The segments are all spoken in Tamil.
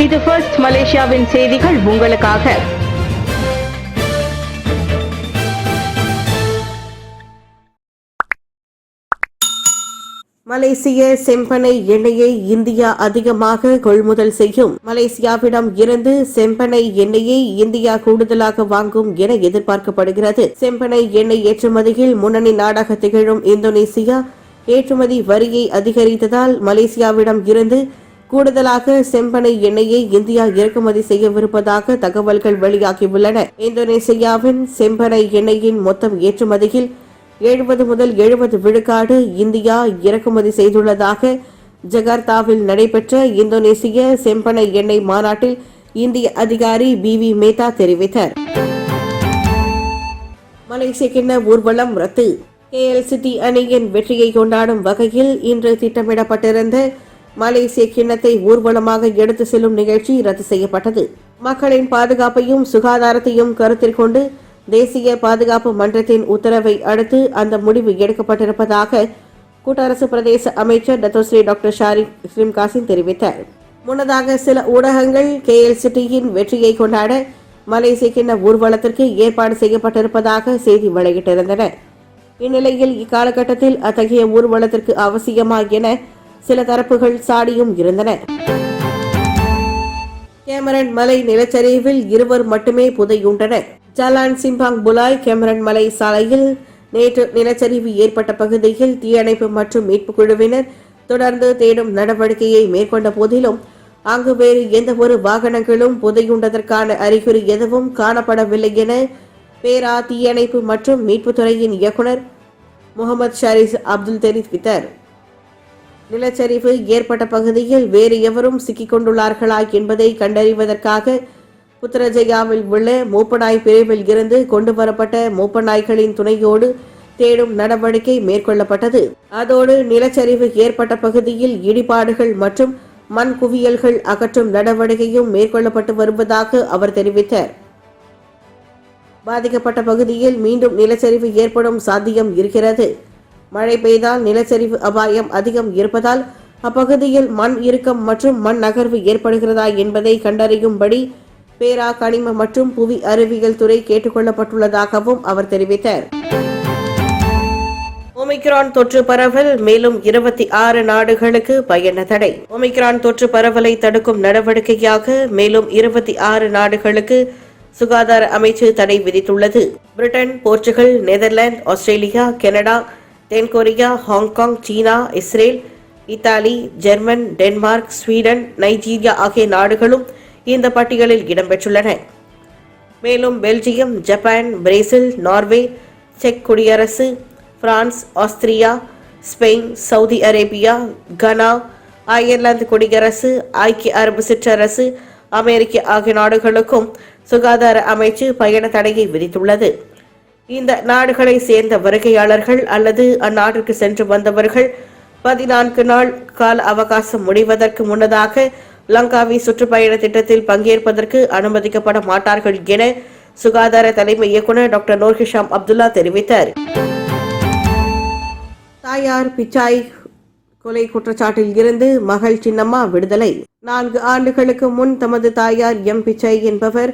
இது ஃபர்ஸ்ட் மலேசியாவின் செய்திகள் உங்களுக்காக. மலேசிய செம்பனை எண்ணெயை இந்தியா அதிகமாக கொள்முதல் செய்யும். மலேசியாவிடம் இருந்து செம்பனை எண்ணெயை இந்தியா கூடுதலாக வாங்கும் என எதிர்பார்க்கப்படுகிறது. செம்பனை எண்ணெய் ஏற்றுமதியில் முன்னணி நாடாக திகழும் இந்தோனேசியா ஏற்றுமதி வரியை அதிகரித்ததால் மலேசியாவிடம் இருந்து கூடுதலாக செம்பனை எண்ணெயை இந்தியா இறக்குமதி செய்யவிருப்பதாக தகவல்கள் வெளியாகியுள்ளன. இந்தோனேசியாவின் செம்பனை எண்ணெயின் மொத்தம் ஏற்றுமதியில் 70 முதல் 70 விழுக்காடு இந்தியா இறக்குமதி செய்துள்ளதாக ஜகார்த்தாவில் நடைபெற்ற இந்தோனேசிய செம்பனை எண்ணெய் மாநாட்டில் இந்திய அதிகாரி BV மேத்தா தெரிவித்தார். மலேசிய கிண்ண ஊர்வலம் ரத்து. KL சிட்டி அணியின் வெற்றியை கொண்டாடும் வகையில் இன்று திட்டமிடப்பட்டிருந்த மலேசிய கிண்ணத்தை ஊர்வலமாக எடுத்து செல்லும் நிகழ்ச்சி ரத்து செய்யப்பட்டது. மக்களின் பாதுகாப்பையும் சுகாதாரத்தையும் கருத்தில் கொண்டு தேசிய பாதுகாப்பு மன்றத்தின் உத்தரவை அடுத்து அந்த முடிவு எடுக்கப்பட்டிருப்பதாக கூட்டரசு பிரதேச அமைச்சர் டத்தோஸ்ரீ டாக்டர் ஷாரிக் இஸ்லிம் காசிம் தெரிவித்தார். முன்னதாக சில ஊடகங்கள் KL சிட்டியின் வெற்றியை கொண்டாட மலேசிய கிண்ண ஊர்வலத்திற்கு ஏற்பாடு செய்யப்பட்டிருப்பதாக செய்தி வெளியிட்டிருந்தன. இந்நிலையில் இக்காலகட்டத்தில் அத்தகைய ஊர்வலத்திற்கு அவசியமா என சில தரப்புகள் சாடியும் இருந்தன. கேமரன் மலை நிலச்சரிவில் 2 மட்டுமே புதையுண்டனர். ஜலான் சிம்பாங் புலாய் கேமரன் மலை சாலையில் நேற்று நிலச்சரிவு ஏற்பட்ட பகுதியில் தீயணைப்பு மற்றும் மீட்புக் குழுவினர் தொடர்ந்து தேடும் நடவடிக்கையை மேற்கொண்ட போதிலும் அங்கு வேறு எந்த ஒரு வாகனங்களும் புதையுண்டதற்கான அறிகுறி எதுவும் காணப்படவில்லை என பேரா தீயணைப்பு மற்றும் மீட்புத்துறையின் இயக்குநர் முகமது ஷாரிஸ் அப்துல் தெரிவித்தார். நிலச்சரிவு ஏற்பட்ட பகுதியில் வேறு எவரும் சிக்கிக் கொண்டுள்ளார்களா என்பதை கண்டறிவதற்காக புத்ரஜயாவில் உள்ள மூப்பநாய் பிரிவில் இருந்து கொண்டுவரப்பட்ட மூப்பநாய்களின் துணையோடு தேடும் நடவடிக்கை மேற்கொள்ளப்பட்டது. அதோடு நிலச்சரிவு ஏற்பட்ட பகுதியில் இடிபாடுகள் மற்றும் மண் குவியல்கள் அகற்றும் நடவடிக்கையும் மேற்கொள்ளப்பட்டு வருவதாக அவர் தெரிவித்தார். பாதிக்கப்பட்ட பகுதியில் மீண்டும் நிலச்சரிவு ஏற்படும் சாத்தியம் இருக்கிறது. மழை பெய்தால் நிலச்சரிவு அபாயம் அதிகம் இருப்பதால் அப்பகுதியில் மண் இறுக்கம் மற்றும் மண் நகர்வு ஏற்படுகிறதா என்பதை கண்டறியும்படி பேரா கனிம மற்றும் புவி அறிவியல் துறை கேட்டுக் கொள்ளப்பட்டுள்ளதாகவும் அவர் தெரிவித்தார். ஒமிக்ரான் தொற்று பரவல் மேலும் 26 நாடுகளுக்கு பயண தடை. ஒமிக்ரான் தொற்று பரவலை தடுக்கும் நடவடிக்கையாக மேலும் 26 நாடுகளுக்கு சுகாதார அமைச்சு தடை விதித்துள்ளது. Britain, Portugal, Netherlands, Australia, Canada, தென்கொரியா, ஹாங்காங், சீனா, Israel, Italy, German, Denmark, Sweden, Nigeria ஆகிய நாடுகளும் இந்த பட்டியலில் இடம்பெற்றுள்ளன. மேலும் பெல்ஜியம், ஜப்பான், பிரேசில், நார்வே, செக் குடியரசு, France, Austria, Spain, Saudi Arabia, Ghana, Ireland குடியரசு, ஐக்கிய அரபு சிற்றரசு, அமெரிக்கா ஆகிய நாடுகளுக்கும் சுகாதார அமைச்சு பயண தடையை விதித்துள்ளது. இந்த நாடுகளை சேர்ந்த வருகையாளர்கள் அல்லது அந்நாட்டிற்கு சென்று வந்தவர்கள் 14 நாள் கால அவகாசம் முடிவதற்கு முன்னதாக லங்காவி சுற்றுப்பயண திட்டத்தில் பங்கேற்பதற்கு அனுமதிக்கப்பட மாட்டார்கள் என சுகாதார தலைமை இயக்குநர் டாக்டர் நூர்ஹிஷாம் அப்துல்லா தெரிவித்தார். தாயார் பிச்சாய் கொலை குற்றச்சாட்டில் இருந்து மகள் சின்னம்மா விடுதலை. 4 ஆண்டுகளுக்கு முன் தமது தாயார் பிச்சாய் என்பவர்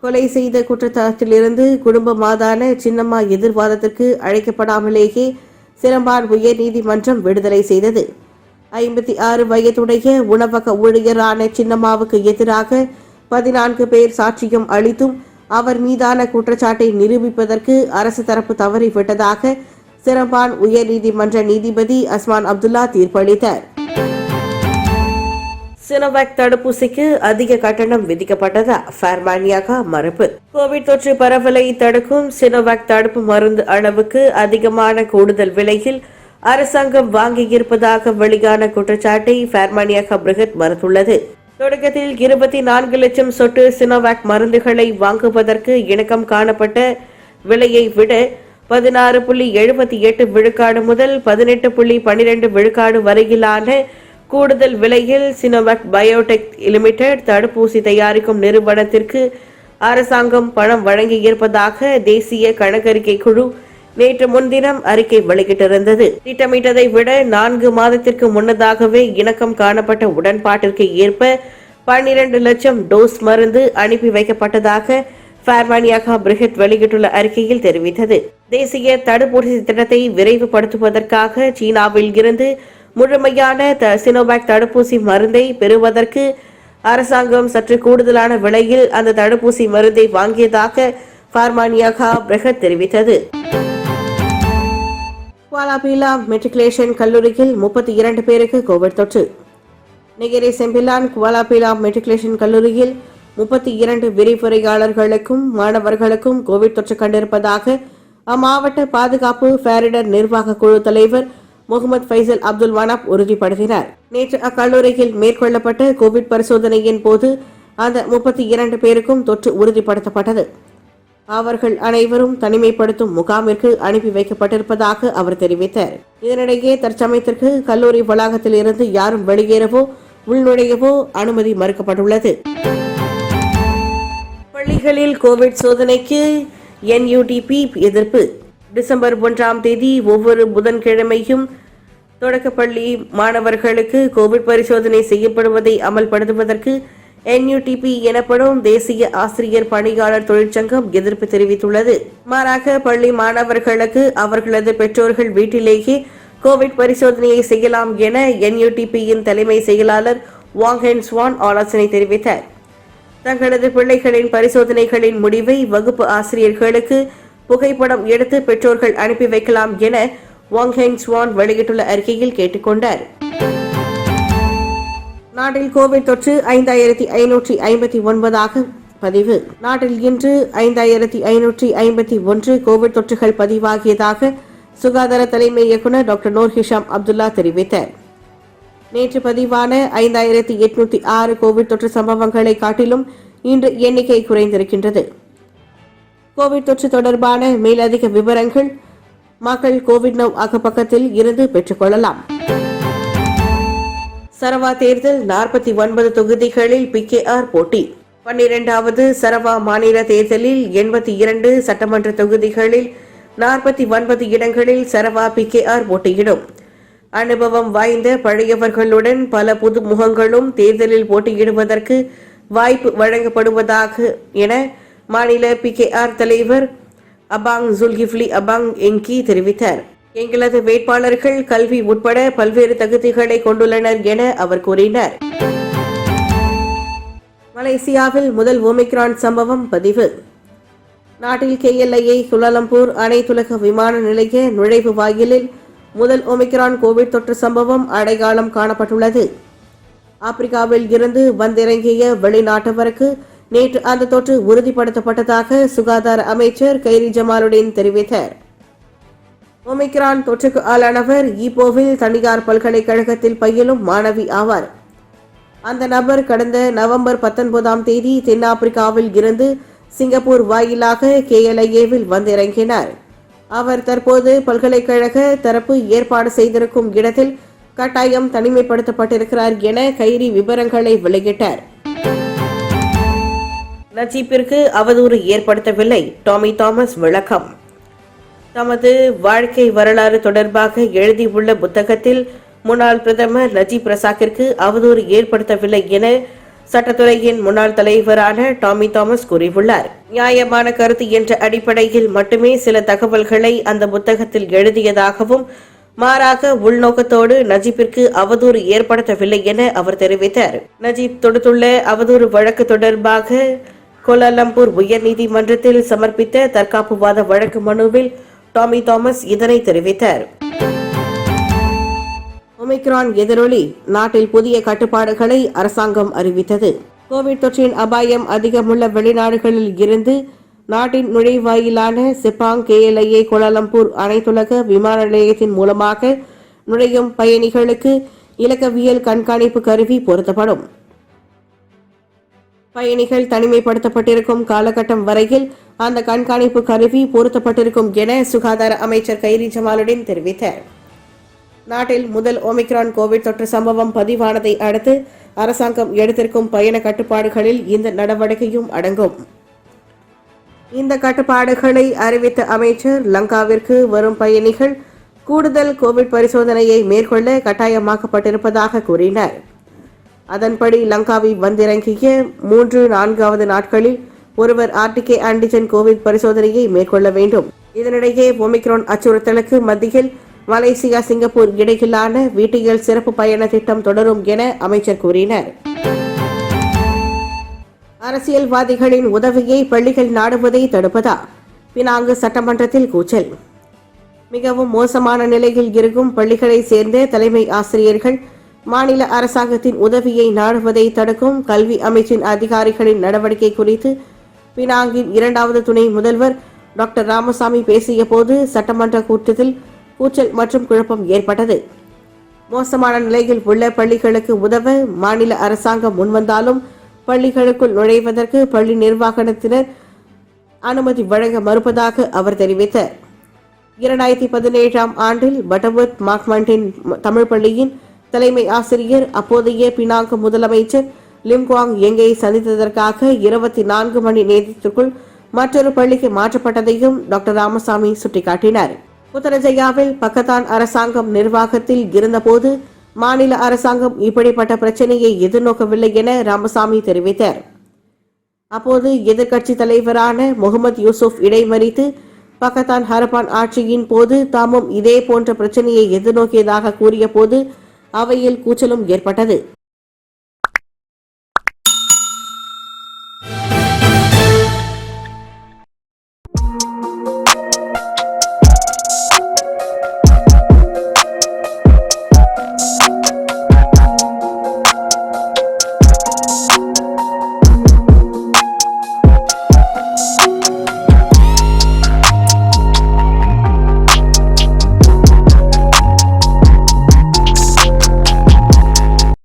கொலை செய்த குற்றச்சாட்டிலிருந்து குடும்பமாதான சின்னம்மா எதிர்வாதத்திற்கு அழைக்கப்படாமலேயே சிரம்பான் உயர் நீதிமன்றம் விடுதலை செய்தது. 56 வயதுடைய உணவக ஊழியரான சின்னம்மாவுக்கு எதிராக 14 பேர் சாட்சியம் அளித்தும் அவர் மீதான குற்றச்சாட்டை நிரூபிப்பதற்கு அரசு தரப்பு தவறிவிட்டதாக சிரம்பான் உயர் நீதிமன்ற நீதிபதி அஸ்மான் அப்துல்லா தீர்ப்பளித்தார். சினோவாக் தடுப்பூசிக்கு அதிக கட்டணம் விதிக்கப்பட்டதா? ஃபேர்மானியாக மறுப்பு. கோவிட் தொற்று பரவலை தடுக்கும் சினோவாக் தடுப்பு மருந்து அளவுக்கு அதிகமான கூடுதல் விலையில் அரசாங்கம் வாங்கியிருப்பதாக வெளியான குற்றச்சாட்டை ஃபேர்மானியாக பிரிகட் மறுத்துள்ளது. தொடக்கத்தில் 24 லட்சம் சொட்டு சினோவாக் மருந்துகளை வாங்குவதற்கு இணக்கம் காணப்பட்ட விலையை விட 16.78 விழுக்காடு முதல் 18.12 விழுக்காடு வரையிலான கூடுதல் விலையில் சினோவாக் பயோடெக் லிமிடெட் தடுப்பூசி தயாரிக்கும் நிறுவனத்திற்கு அரசாங்கம் பணம் வழங்கியிருப்பதாக தேசிய கணக்கறிக்கை குழு நேற்று முன்தினம் அறிக்கை வெளியிட்டிருந்தது. திட்டமிட்டதை விட 4 மாதத்திற்கு முன்னதாகவே இணக்கம் காணப்பட்ட உடன்பாட்டிற்கு ஏற்ப 12 லட்சம் டோஸ் மருந்து அனுப்பி வைக்கப்பட்டதாக பார்மானியாகா பிரிகெட் வெளியிட்டுள்ள அறிக்கையில் தெரிவித்தது. தேசிய தடுப்பூசி திட்டத்தை விரைவுபடுத்துவதற்காக சீனாவில் இருந்து முழுமையான சினோவேக் தடுப்பூசி மருந்தை பெறுவதற்கு அரசாங்கம் சற்று கூடுதலான விலையில் அந்த தடுப்பூசி மருந்தை வாங்கியதாக பார்மானியாகா பிரிகெட் தெரிவித்தது. குவாலாபிலா மெட்ரிகுலேஷன் கல்லூரியில் 32 பேருக்கு கோவிட் தொற்று. நெகிரி செம்பிலான் குவாலாபிலா மெட்ரிகுலேஷன் கல்லூரியில் 32 விரிவுரையாளர்களுக்கும் மாணவர்களுக்கும் கோவிட் தொற்று கண்டிருப்பதாக அம்மாவட்ட பாதுகாப்பு பேரிடர் நிர்வாக குழு தலைவர் முகமது ஃபைசல் அப்துல் வானாப் உறுதிப்படுத்தினார். நேற்று அக்கல்லூரியில் மேற்கொள்ளப்பட்ட கோவிட் பரிசோதனையின் போது அந்த 32 பேருக்கும் தொற்று உறுதிப்படுத்தப்பட்டது. அவர்கள் அனைவரும் தனிமைப்படுத்தும் முகாமிற்கு அனுப்பி வைக்கப்பட்டிருப்பதாக அவர் தெரிவித்தார். இதனிடையே தற்சமயத்திற்கு கல்லூரி வளாகத்தில் இருந்து யாரும் வெளியேறவோ உள்நுழையவோ அனுமதி மறுக்கப்பட்டுள்ளது. பள்ளிகளில் கோவிட் சோதனைக்கு NUTP எதிர்ப்பு. டிசம்பர் 1ஆம் தேதி ஒவ்வொரு புதன்கிழமையும் தொடக்கப்பள்ளி மாணவர்களுக்கு கோவிட் பரிசோதனை செய்யப்படுவதை அமல்படுத்துவதற்கு NUTP எனப்படும் தேசிய ஆசிரியர் பணியாளர் தொழிற்சங்கம் எதிர்ப்பு தெரிவித்துள்ளது. மாறாக பள்ளி மாணவர்களுக்கு அவர்களது பெற்றோர்கள் வீட்டிலேயே கோவிட் பரிசோதனையை செய்யலாம் என NUTP-யின் தலைமை செயலாளர் வாங் ஹென் ஸ்வான் ஆலோசனை தெரிவித்தார். தங்களது பிள்ளைகளின் பரிசோதனைகளின் முடிவை வகுப்பு ஆசிரியர்களுக்கு புகைப்படம் எடுத்து பெற்றோர்கள் அனுப்பி வைக்கலாம் என வாங் ஹென் ஸ்வான் வெளியிட்டுள்ள அறிக்கையில் கேட்டுக்கொண்டார். நாட்டில் கோவிட் தொற்று 5559 பதிவு. நாட்டில் இன்று 5551 கோவிட் தொற்றுகள் பதிவாகியதாக சுகாதார தலைமை இயக்குநர் டாக்டர் நூர் ஹிஷாம் அப்துல்லா தெரிவித்தார். நேற்று பதிவான 5806 கோவிட் தொற்று சம்பவங்களை காட்டிலும் இன்று எண்ணிக்கை குறைந்திருக்கின்றது. கோவிட் தொற்று தொடர்பான மேலதிக விவரங்கள் மக்கள் கோவிட் நவ் அகப்பக்கத்தில் இருந்து பெற்றுக்கொள்ளலாம். சரவா தேர்தல் 49 தொகுதிகளில் PKR போட்டி. 12வது சரவா மாநில தேர்தலில் 82 சட்டமன்ற தொகுதிகளில் 49 இடங்களில் சரவா PKR போட்டியிடும். அனுபவம் வாய்ந்த பழையவர்களுடன் பல புது முகங்களும் தேர்தலில் போட்டியிடுவதற்கு வாய்ப்பு வழங்கப்படுவதாக என மாநில PKR தலைவர் அபாங் ஜுல்கிஃப்லி அபாங் எங்கி தெரிவித்தார். எங்களது வேட்பாளர்கள் கல்வி உட்பட பல்வேறு தகுதிகளை கொண்டுள்ளனர் என அவர் கூறினார். மலேசியாவில் முதல் ஒமிக்ரான் சம்பவம் பதிவு. நாட்டில் KLIA குலாலம்பூர் அனைத்துலக விமான நிலைய நுழைவு வாயிலில் முதல் ஒமிக்ரான் கோவிட் தொற்று சம்பவம் அடையாளம் காணப்பட்டுள்ளது. ஆப்பிரிக்காவில் இருந்து வந்திறங்கிய வெளிநாட்டவருக்கு நேற்று அந்த தொற்று உறுதிப்படுத்தப்பட்டதாக சுகாதார அமைச்சர் கைரி ஜமாலுடன் தெரிவித்தார். ஒமிக்ரான் தொற்றுக்கு ஆளானவர் ஈப்போவில் தனியார் பல்கலைக்கழகத்தில் பயிலும் மாணவி ஆவார். அந்த நபர் கடந்த நவம்பர் 19ஆம் தேதி தென்னாப்பிரிக்காவில் இருந்து சிங்கப்பூர் வாயிலாக KLIA-வில் வந்திறங்கினார். அவர் தற்போது பல்கலைக்கழக தரப்பு ஏற்பாடு செய்திருக்கும் இடத்தில் கட்டாயம் தனிமைப்படுத்தப்பட்டிருக்கிறார் என கைரி விவரங்களை வெளியிட்டார். நஜீப்பிற்கு அவதூறு ஏற்படுத்தவில்லை, டாமி தாமஸ் விளக்கம். தமது வாழ்க்கை வரலாறு தொடர்பாக எழுதியுள்ள புத்தகத்தில் முன்னாள் பிரதமர் நஜீப் ரசாக்கிற்கு அவதூறு ஏற்படுத்தவில்லை என சட்டத்துறையின் முன்னாள் தலைவரான டாமி தாமஸ் கூறியுள்ளார். நியாயமான கருத்து என்ற அடிப்படையில் மட்டுமே சில தகவல்களை அந்த புத்தகத்தில் எழுதியதாகவும் மாறாக உள்நோக்கத்தோடு நஜீப்பிற்கு அவதூறு ஏற்படுத்தவில்லை என அவர் தெரிவித்தார். நஜீப் தொடுத்துள்ள அவதூறு வழக்கு தொடர்பாக கோலாலம்பூர் உயர்நீதிமன்றத்தில் சமர்ப்பித்த தற்காப்புவாத வழக்கு மனுவில் டாமி தாமஸ் இதனை தெரிவித்தார். ஒமிக்ரான் எதிரொலி. நாட்டில் புதிய கட்டுப்பாடுகளை அரசாங்கம் அறிவித்தது. கோவிட் தொற்றின் அபாயம் அதிகமுள்ள வெளிநாடுகளில் இருந்து நாட்டின் நுழைவாயிலான செப்பாங் KLIA கோலாலம்பூர் அனைத்துலக விமான நிலையத்தின் மூலமாக நுழையும் பயணிகளுக்கு இலக்கவியல் கண்காணிப்பு கருவி பொருத்தப்படும். பயணிகள் தனிமைப்படுத்தப்பட்டிருக்கும் காலகட்டம் வரையில் அந்த கண்காணிப்பு கருவி பொருத்தப்பட்டிருக்கும் என சுகாதார அமைச்சர் கைரி ஜமாலுடன் தெரிவித்தார். நாட்டில் முதல் ஒமிக்ரான் கோவிட் தொற்று சம்பவம் பதிவானதை அடுத்து அரசாங்கம் எடுத்திருக்கும் பயண கட்டுப்பாடுகளில் இந்த நடவடிக்கையும் அடங்கும். இந்த கட்டுப்பாடுகளை அறிவித்த அமைச்சர் லங்காவிற்கு வரும் பயணிகள் கூடுதல் கோவிட் பரிசோதனையை மேற்கொள்ள கட்டாயமாக்கப்பட்டிருப்பதாக கூறினார். அதன்படி லங்காவில் வந்திறங்கிய 3-4வது நாட்களில் ஒருவர் ஆர்டிகே ஆன்டிஜென் கோவிட் பரிசோதனையை மேற்கொள்ள வேண்டும். இதனிடையே ஒமிக்ரான் அச்சுறுத்தலுக்கு மத்தியில் மலேசியா சிங்கப்பூர் இடையிலான வீட்டியல் சிறப்பு பயண திட்டம் தொடரும் என அமைச்சர் கூறினார். அரசியல்வாதிகளின் உதவியை பள்ளிகள் நாடுவதை தடுப்பதா? பினாங்கு சட்டமன்றத்தில் கூச்சல். மிகவும் மோசமான நிலையில் இருக்கும் பள்ளிகளை சேர்ந்த தலைமை ஆசிரியர்கள் மாநில அரசாங்கத்தின் உதவியை நாடுவதை தடுக்கும் கல்வி அமைச்சின் அதிகாரிகளின் நடவடிக்கை குறித்து பினாங்கின் 2வது துணை முதல்வர் டாக்டர் ராமசாமி பேசிய போது சட்டமன்ற கூட்டத்தில் கூச்சல் மற்றும் குழப்பம் ஏற்பட்டது. மோசமான நிலையில் உள்ள பள்ளிகளுக்கு உதவ மாநில அரசாங்கம் முன்வந்தாலும் பள்ளிகளுக்குள் நுழைவதற்கு பள்ளி நிர்வாகத்தினர் அனுமதி வழங்க மறுப்பதாக அவர் தெரிவித்தார். 2017ஆம் ஆண்டில் பட்டர்வர்த் மார்க்மண்டின் தமிழ் பள்ளியின் தலைமை ஆசிரியர் அப்போதைய பினாங்கு முதலமைச்சர் லிம்குவாங் எங்கை சந்தித்ததற்காக 24 மணி நேரத்திற்குள் மற்றொரு பள்ளிக்கு மாற்றப்பட்டதையும் டாக்டர் ராமசாமி சுட்டிக்காட்டினார். புத்தரஜயாவில் பக்கத்தான் அரசாங்கம் நிர்வாகத்தில் இருந்தபோது மாநில அரசாங்கம் இப்படிப்பட்ட பிரச்சனையை எதிர்நோக்கவில்லை என ராமசாமி தெரிவித்தார். அப்போது எதிர்க்கட்சி தலைவரான முகமது யூசுப் இடைமறித்து பக்கத்தான் ஹரப்பான் ஆட்சியின் போது தாமும் இதே போன்ற பிரச்சனையை எதிர்நோக்கியதாக கூறிய போது அவையில் கூச்சலும் ஏற்பட்டது.